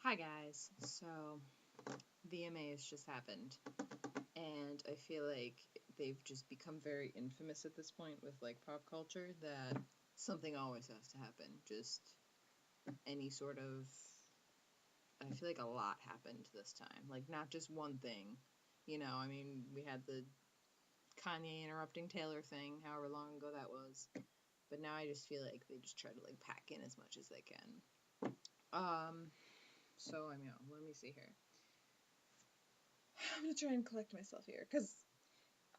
Hi guys. So VMAs just happened, and I feel like they've just become very infamous at this point with like pop culture that something always has to happen. Just any sort of I feel like a lot happened this time. Like not just one thing. I mean, we had the Kanye interrupting Taylor thing, however long ago that was. But now I just feel like they just try to like pack in as much as they can. Let me see here. I'm gonna try and collect myself here because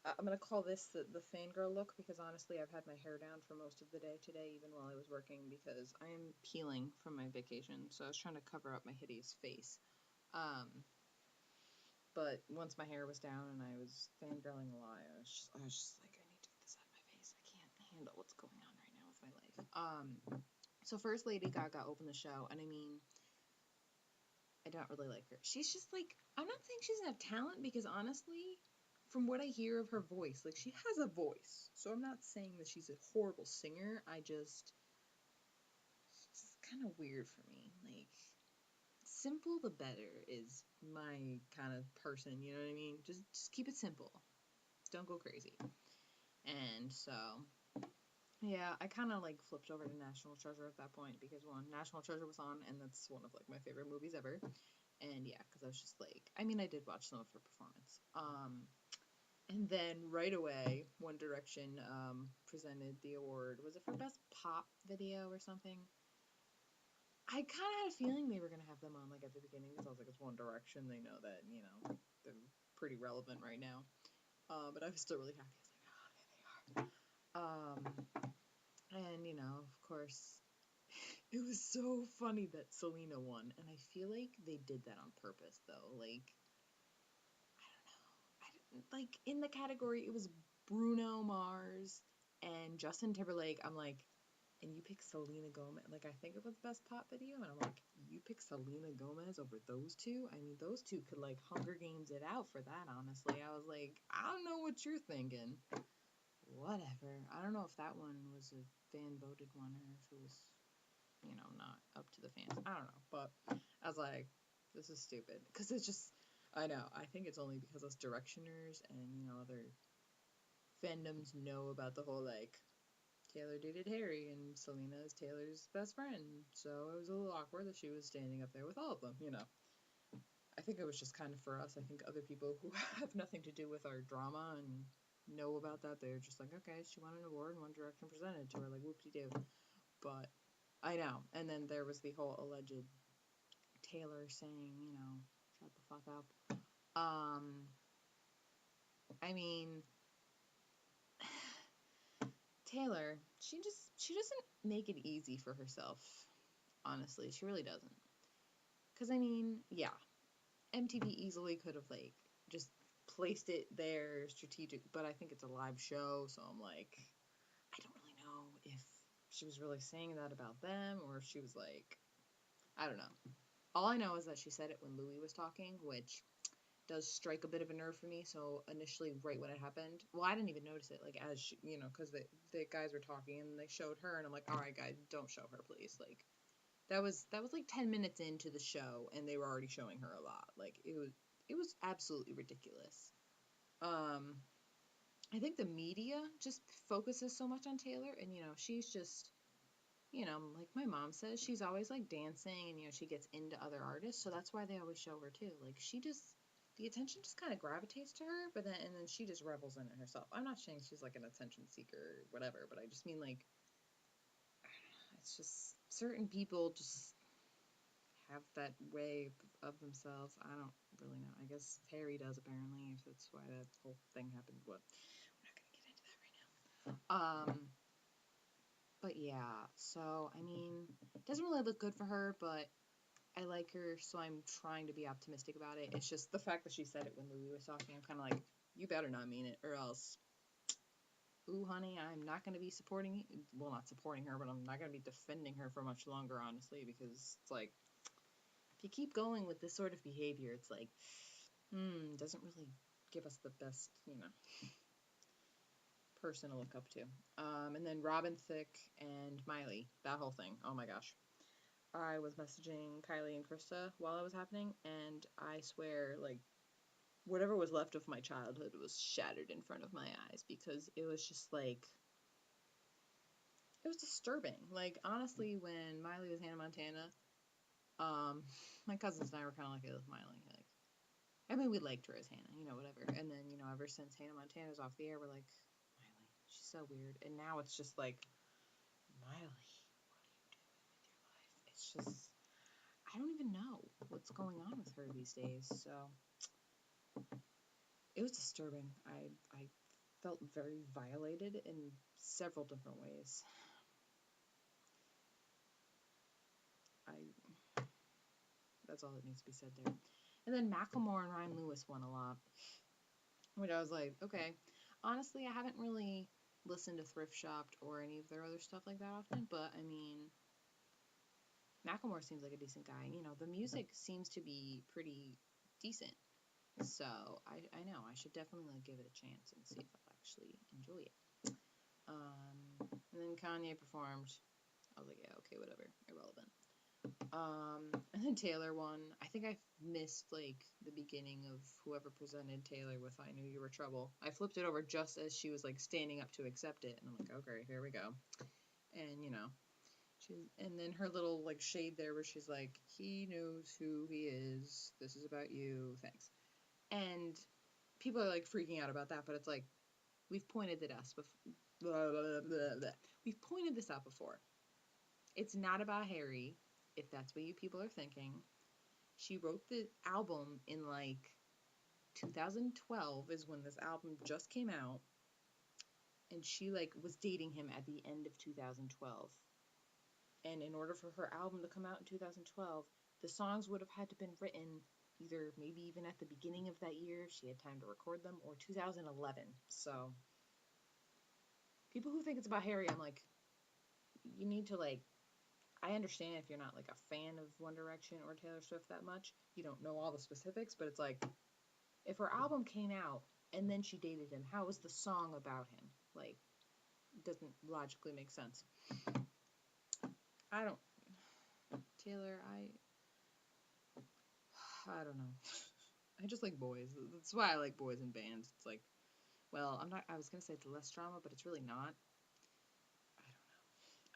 I'm gonna call this the fangirl look because honestly, I've had my hair down for most of the day today, even while I was working, because I am peeling from my vacation. So I was trying to cover up my hideous face. Um, but once my hair was down and I was fangirling a lot, I was just like, I need to get this out of my face. I can't handle what's going on right now with my life. So first Lady Gaga opened the show, and I mean, I don't really like her. She's just like, I'm not saying she doesn't have talent because honestly, from what I hear of her voice, like she has a voice. So I'm not saying that she's a horrible singer. It's kind of weird for me. Like, simple the better is my kind of person, you know what I mean? Just keep it simple. Don't go crazy. And so yeah, I kind of like flipped over to National Treasure at that point because one, National Treasure was on, and that's one of like my favorite movies ever. And yeah, because I was just like, I mean, I did watch some of her performance. And then right away, One Direction presented the award. Was it for best pop video or something? I kind of had a feeling they were gonna have them on like at the beginning because I was like, it's One Direction. They know that they're pretty relevant right now. But I was still really happy. I was like, oh, there they are. And of course, it was so funny that Selena won, and I feel like they did that on purpose though. Like I don't know. Like in the category, it was Bruno Mars and Justin Timberlake. I'm like, and you pick Selena Gomez. Like I think it was best pop video, and I'm like, you pick Selena Gomez over those two. I mean, those two could like Hunger Games it out for that. Honestly, I was like, I don't know what you're thinking. Whatever. I don't know if that one was a fan voted one or if it was, not up to the fans. I don't know, but I was like, this is stupid because it's just. I know. I think it's only because us Directioners and other fandoms know about the whole like Taylor dated Harry and Selena is Taylor's best friend, so it was a little awkward that she was standing up there with all of them. I think it was just kind of for us. I think other people who have nothing to do with our drama and know about that, they're just like, okay, she won an award and One Direction presented to her, like whoop-de-doo. But I know. And then there was the whole alleged Taylor saying, shut the fuck up. I mean, Taylor, she doesn't make it easy for herself. Honestly, she really doesn't. Cause I mean, yeah, MTV easily could have like just placed it there strategic, but I think it's a live show, so I'm like, I don't really know if she was really saying that about them or if she was like, I don't know. All I know is that she said it when Louis was talking, which does strike a bit of a nerve for me. So initially, right when it happened, well, I didn't even notice it. Like as she, because the guys were talking and they showed her, and I'm like, all right, guys, don't show her, please. Like that was like 10 minutes into the show, and they were already showing her a lot. Like it was absolutely ridiculous. Um, I think the media just focuses so much on Taylor, and she's just like my mom says, she's always like dancing and she gets into other artists, so that's why they always show her too. Like she just the attention just kind of gravitates to her, but then she just revels in it herself. I'm not saying she's like an attention seeker or whatever, but I just mean like it's just certain people just have that way of themselves. I don't really know. I guess Harry does apparently, if that's why that whole thing happened. But we're not gonna get into that right now. But yeah, so I mean, it doesn't really look good for her, but I like her, so I'm trying to be optimistic about it. It's just the fact that she said it when Louis was talking. I'm kind of like, you better not mean it, or else, ooh, honey, I'm not going to be supporting. Well, not supporting her, but I'm not going to be defending her for much longer, honestly, because it's like, if you keep going with this sort of behavior, it's like, doesn't really give us the best, person to look up to. And then Robin Thicke and Miley, that whole thing. Oh my gosh. I was messaging Kylie and Krista while it was happening, and I swear, like, whatever was left of my childhood was shattered in front of my eyes because it was just like, it was disturbing. Like, honestly, when Miley was Hannah Montana, um, my cousins and I were kind of like, it was Miley. Like, I mean, we liked her as Hannah, whatever. And then, ever since Hannah Montana's off the air, we're like, Miley, she's so weird. And now it's just like, Miley, what are you doing with your life? It's just, I don't even know what's going on with her these days. So it was disturbing. I felt very violated in several different ways. I That's all that needs to be said there. And then Macklemore and Ryan Lewis won a lot, which I was like, okay. Honestly, I haven't really listened to Thrift Shopped or any of their other stuff like that often, but I mean, Macklemore seems like a decent guy. The music seems to be pretty decent. So I know I should definitely like give it a chance and see if I'll actually enjoy it. And then Kanye performed. I was like, yeah, okay, whatever, irrelevant. And then Taylor won. I think I missed like the beginning of whoever presented Taylor with "I Knew You Were Trouble." I flipped it over just as she was like standing up to accept it, and I'm like, okay, here we go. And and then her little like shade there where she's like, he knows who he is. This is about you. Thanks. And people are like freaking out about that, but it's like we've pointed it us before. Blah, blah, blah, blah. We've pointed this out before. It's not about Harry, if that's what you people are thinking. She wrote the album in like 2012 is when this album just came out, and she like was dating him at the end of 2012. And in order for her album to come out in 2012, the songs would have had to been written either maybe even at the beginning of that year if she had time to record them, or 2011. So people who think it's about Harry, I'm like, you need to like, I understand if you're not like a fan of One Direction or Taylor Swift that much, you don't know all the specifics, but it's like, if her album came out and then she dated him, how was the song about him? Like, it doesn't logically make sense. I don't, Taylor, I don't know. I just like boys. That's why I like boys in bands. It's like, well, I was gonna say it's less drama, but it's really not.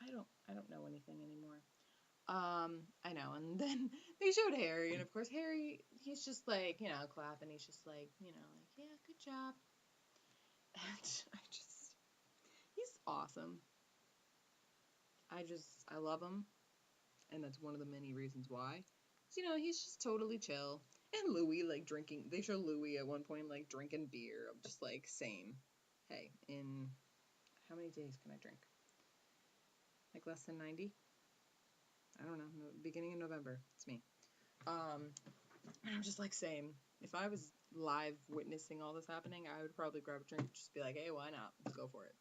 I don't know anything anymore. I know. And then they showed Harry, and of course Harry, he's just like, clapping. He's just like, like, yeah, good job. And he's awesome. I love him, and that's one of the many reasons why. 'Cause, he's just totally chill. And Louis, like, drinking, they show Louis at one point, like, drinking beer. I'm just like, same. Hey, in how many days can I drink? Like, less than 90? I don't know. No, beginning of November. It's me. And I'm just like, same. If I was live witnessing all this happening, I would probably grab a drink, just be like, hey, why not? Let's go for it.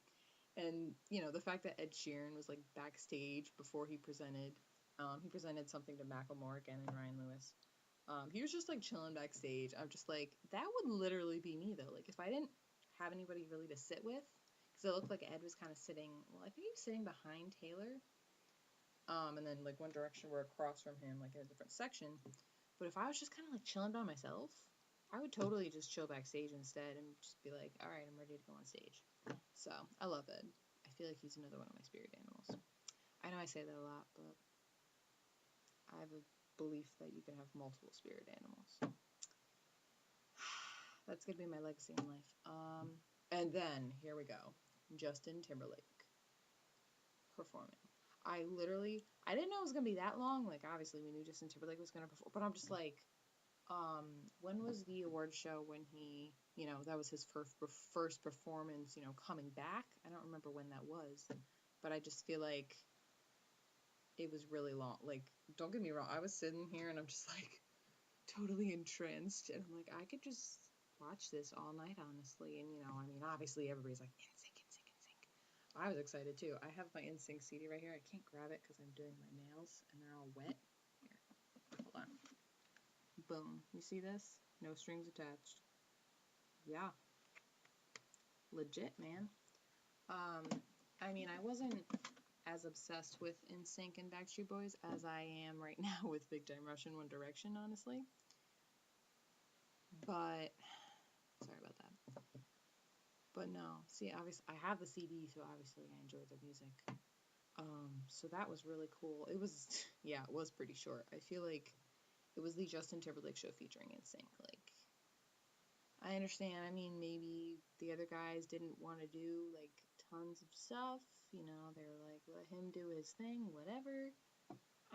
And, the fact that Ed Sheeran was, like, backstage before he presented something to Macklemore again and Ryan Lewis. He was just, like, chilling backstage. I'm just like, that would literally be me, though. Like, if I didn't have anybody really to sit with, because it looked like Ed was kind of sitting, well, I think he was sitting behind Taylor. And then, like, One Direction were across from him, like, in a different section. But if I was just kind of, like, chilling by myself, I would totally just chill backstage instead and just be like, all right, I'm ready to go on stage. So, I love Ed. I feel like he's another one of my spirit animals. I know I say that a lot, but I have a belief that you can have multiple spirit animals. That's going to be my legacy in life. And then, here we go. Justin Timberlake performing. I didn't know it was going to be that long. Like, obviously, we knew Justin Timberlake was going to perform, but I'm just like, when was the award show when he, that was his first performance, coming back? I don't remember when that was, but I just feel like it was really long. Like, don't get me wrong, I was sitting here and I'm just like totally entranced, and I'm like, I could just watch this all night, honestly. And I mean, obviously everybody's like, NSYNC, NSYNC, NSYNC. I was excited too. I have my NSYNC CD right here. I can't grab it because I'm doing my nails and they're all wet. Here, hold on. Boom. You see this? No strings attached. Yeah. Legit, man. I mean, I wasn't as obsessed with NSYNC and Backstreet Boys as I am right now with Big Time Rush and One Direction, honestly. But, sorry about that. But no, see, obviously, I have the CD, so obviously I enjoy their music. So that was really cool. It was, yeah, it was pretty short. I feel like it was the Justin Timberlake show featuring NSYNC. Like, I understand. I mean, maybe the other guys didn't want to do, like, tons of stuff. You know, they were like, let him do his thing, whatever.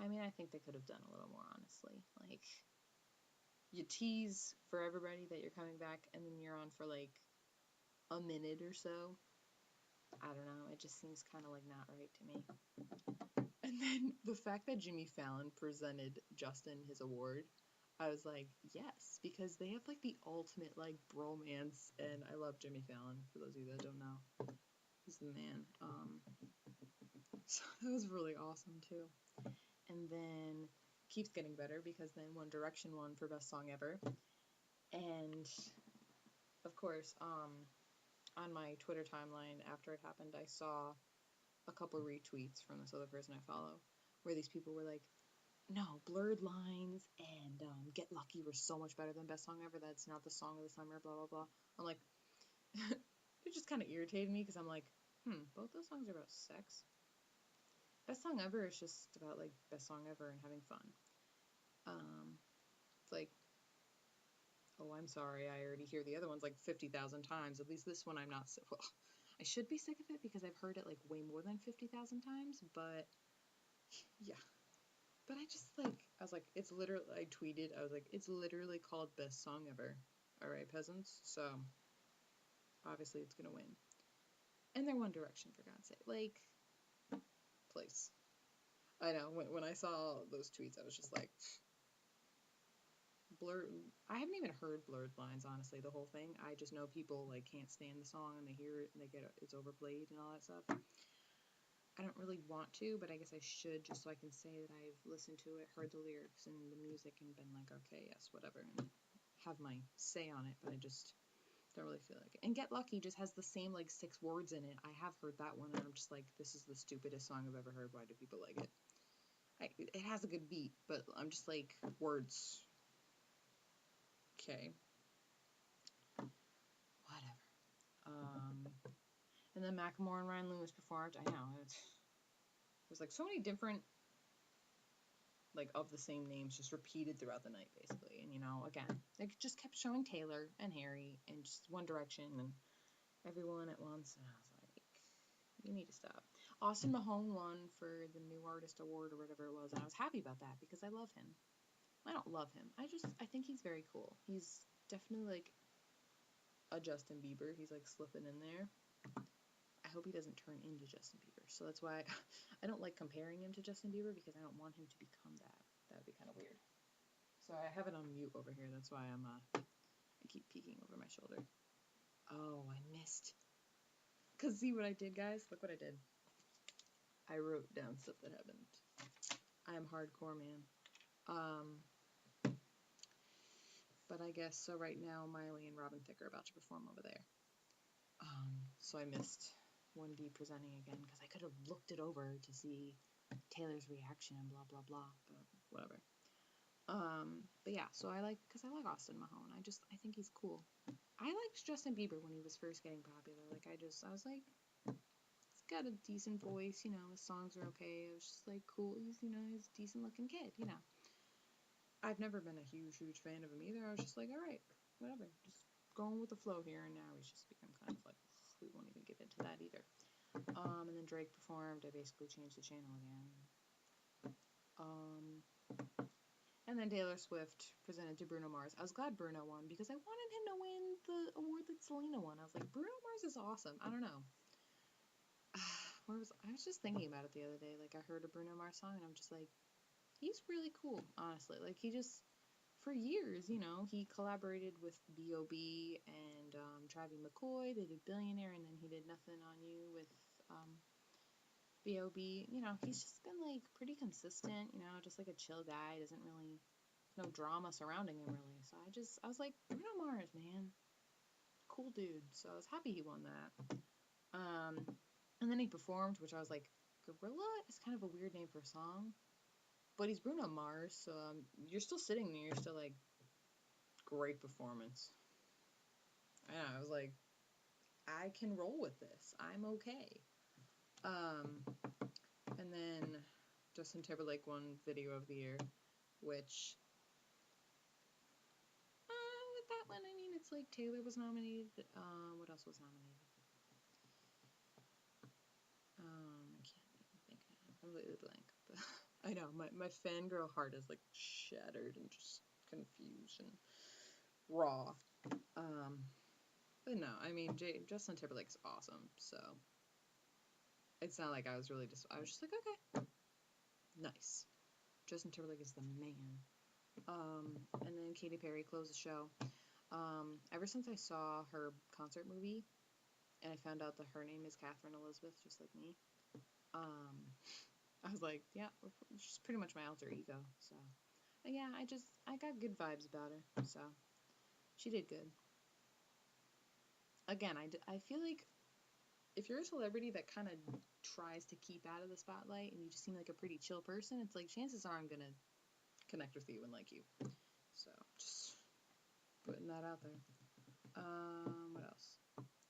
I mean, I think they could have done a little more, honestly. Like, you tease for everybody that you're coming back, and then you're on for, like, a minute or so. I don't know. It just seems kind of, like, not right to me. And then the fact that Jimmy Fallon presented Justin his award, I was like, yes, because they have like the ultimate like bromance, and I love Jimmy Fallon. For those of you that don't know, he's the man. So that was really awesome too. And then keeps getting better because then One Direction won for best song ever, and of course, on my Twitter timeline after it happened, I saw a couple retweets from this other person I follow, where these people were like, no, Blurred Lines and Get Lucky were so much better than Best Song Ever. That's not the song of the summer, blah, blah, blah. I'm like, it just kind of irritated me because I'm like, both those songs are about sex. Best Song Ever is just about, like, best song ever and having fun. It's like, oh, I'm sorry, I already hear the other ones like 50,000 times. At least this one I'm not, well, I should be sick of it because I've heard it, like, way more than 50,000 times, but, yeah. But I just, like, I was like, it's literally, I tweeted, I was like, it's literally called Best Song Ever. Alright, peasants? So, obviously it's gonna win. And they're One Direction, for God's sake. Like, please. I know, when I saw those tweets, I was just like, I haven't even heard Blurred Lines, honestly, the whole thing. I just know people, like, can't stand the song, and they hear it, and they get it's overplayed and all that stuff. I don't really want to, but I guess I should, just so I can say that I've listened to it, heard the lyrics and the music, and been like, okay, yes, whatever, and have my say on it, but I just don't really feel like it. And Get Lucky just has the same, like, 6 words in it. I have heard that one, and I'm just like, this is the stupidest song I've ever heard. Why do people like it? It has a good beat, but I'm just like, words. Okay. Whatever. And then Macklemore and Ryan Lewis performed. I know, there's like so many different, like, of the same names just repeated throughout the night, basically. And, you know, again, they just kept showing Taylor and Harry and just One Direction and everyone at once. And I was like, you need to stop. Austin Mahone won for the New Artist Award or whatever it was. And I was happy about that because I love him. I don't love him. I think he's very cool. He's definitely like a Justin Bieber. He's like slipping in there. I hope he doesn't turn into Justin Bieber. So that's why I don't like comparing him to Justin Bieber, because I don't want him to become that. That would be kind of weird. So I have it on mute over here. That's why I keep peeking over my shoulder. Oh, I missed. Because see what I did, guys? Look what I did. I wrote down stuff that happened. I am hardcore, man. But I guess, so right now, Miley and Robin Thicke are about to perform over there. So I missed 1D presenting again, because I could have looked it over to see Taylor's reaction and blah, blah, blah, but whatever. But yeah, so because I like Austin Mahone. I think he's cool. I liked Justin Bieber when he was first getting popular. Like, I was like, he's got a decent voice, you know, his songs are okay. I was just like, cool, he's a decent looking kid, you know. I've never been a huge fan of him either. I was just like, alright, whatever, just going with the flow here, and now he's just become kind of like, we won't even get into that either. And then Drake performed. I basically changed the channel again. And then Taylor Swift presented to Bruno Mars. I was glad Bruno won because I wanted him to win the award that Selena won. I was like, Bruno Mars is awesome. I don't know. I was just thinking about it the other day. Like, I heard a Bruno Mars song, and I'm just like, he's really cool, honestly. Like, he just, for years, you know, he collaborated with B.O.B. and Travie McCoy. They did Billionaire, and then he did Nothing on You with B.O.B. You know, he's just been, like, pretty consistent, you know, just like a chill guy. Doesn't really, no drama surrounding him, really. So I was like, Bruno Mars, man. Cool dude. So I was happy he won that. And then he performed, which I was like, Gorilla is kind of a weird name for a song, but he's Bruno Mars, so you're still sitting there. You're still like, great performance. And I was like, I can roll with this. I'm okay. Um, and then Justin Timberlake won Video of the Year, which with that one, I mean, it's like Taylor was nominated. What else was nominated? I can't even think now. I'm completely blank. But I know my fangirl heart is like shattered and just confused and raw. But no, I mean Justin Timberlake's awesome. So it's not like I was really just. I was just like, okay, nice. Justin Timberlake is the man. And then Katy Perry closed the show. Ever since I saw her concert movie, and I found out that her name is Catherine Elizabeth, just like me. I was like, yeah, she's pretty much my alter ego. So, but yeah, I got good vibes about her. So, she did good. Again, I feel like if you're a celebrity that kind of tries to keep out of the spotlight and you just seem like a pretty chill person, it's like chances are I'm gonna connect with you and like you. So, just putting that out there. What else?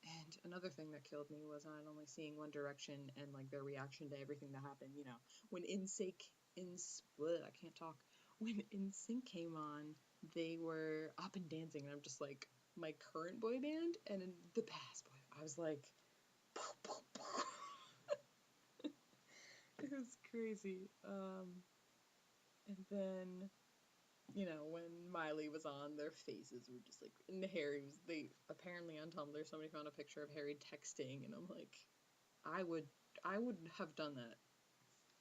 And another thing that killed me was not only seeing One Direction and like their reaction to everything that happened. You know, when I can't talk. When NSYNC came on, they were up and dancing, and I'm just like my current boy band and in the past boy. I was like, it was crazy. And then you know, when Miley was on, their faces were just like, and Harry was, they, apparently on Tumblr, somebody found a picture of Harry texting, and I'm like, I would, I would have done that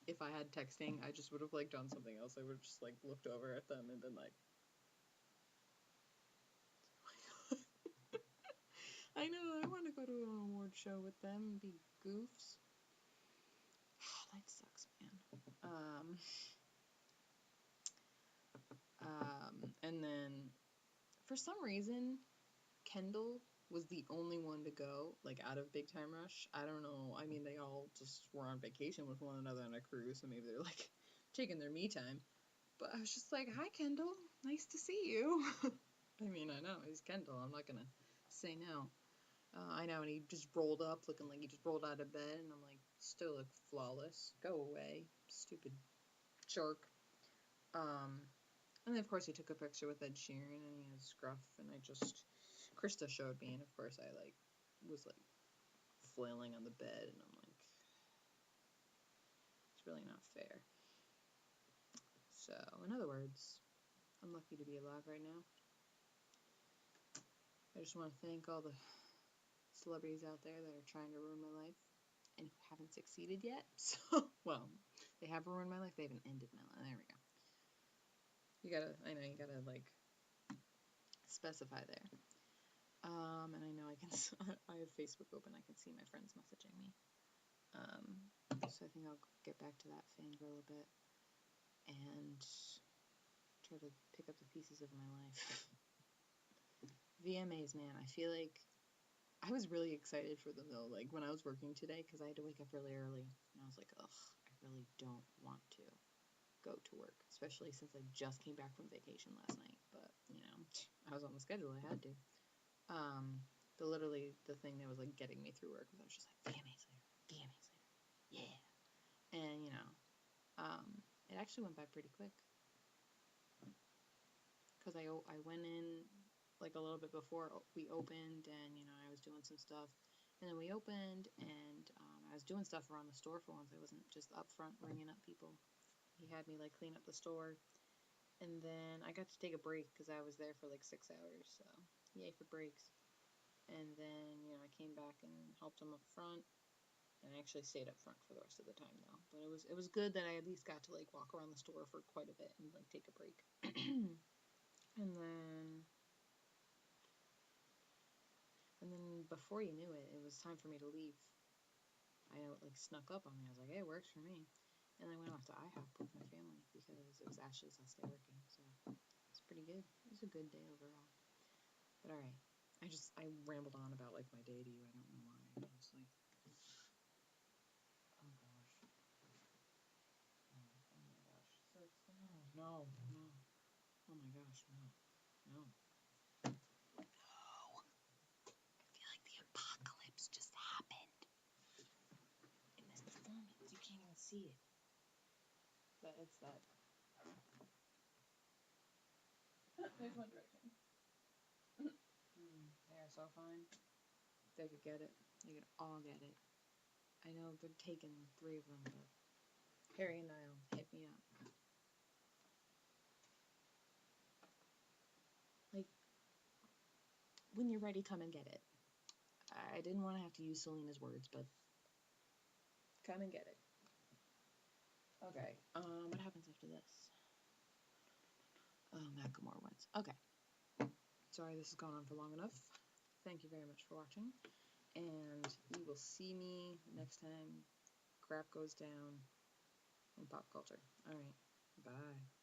if I had texting. I just would have, like, done something else. I would have just, like, looked over at them and been like, I know, I want to go to an award show with them and be goofs. Life sucks, man. And then, for some reason, Kendall was the only one to go, like, out of Big Time Rush. I don't know. I mean, they all just were on vacation with one another on a cruise, so maybe they're, like, taking their me time. But I was just like, hi, Kendall. Nice to see you. I mean, I know. He's Kendall. I'm not going to say no. I know, and he just rolled up looking like he just rolled out of bed, and I'm like, still look flawless. Go away. Stupid jerk. And then, of course, he took a picture with Ed Sheeran, and he has scruff, and Krista showed me, and of course, I, like, was, like, flailing on the bed, and I'm like, it's really not fair. So, in other words, I'm lucky to be alive right now. I just want to thank all the celebrities out there that are trying to ruin my life and who haven't succeeded yet. So, well, they have ruined my life, they haven't ended my life. There we go. I know, you gotta, like, specify there. And I know I can, I have Facebook open, I can see my friends messaging me. So I think I'll get back to that fangirl a bit and try to pick up the pieces of my life. VMAs, man, I feel like I was really excited for them though, like when I was working today, because I had to wake up really early, and I was like, ugh, I really don't want to go to work, especially since I just came back from vacation last night, but, you know, I was on the schedule, I had to. Literally, the thing that was, like, getting me through work was I was just like, VMAs later, VMAs later, yeah. And, you know, it actually went by pretty quick, because I went in, like, a little bit before we opened, and, you know, I was doing some stuff, and then we opened, and I was doing stuff around the store for once. I wasn't just up front ringing up people. He had me, like, clean up the store, and then I got to take a break, because I was there for, like, 6 hours, so yay for breaks. And then, you know, I came back and helped him up front, and I actually stayed up front for the rest of the time, though. But it was good that I at least got to, like, walk around the store for quite a bit and, like, take a break. And then before you knew it, it was time for me to leave. I know it, like, snuck up on me. I was like, hey, it works for me. And I went off to IHOP with my family because it was Ashley's last day working. So it's pretty good. It was a good day overall. But all right. I rambled on about, like, my day to you. I don't know why, honestly. Oh, gosh. see it. But it's that. There's One Direction. They are so fine. If they could get it, they could all get it. I know they're taking 3 of them, but Harry and Niall, hit me up. Like, when you're ready, come and get it. I didn't want to have to use Selena's words, but come and get it. Okay, what happens after this? Oh, Macklemore wins. Okay. Sorry this has gone on for long enough. Thank you very much for watching. And you will see me next time crap goes down in pop culture. Alright, bye.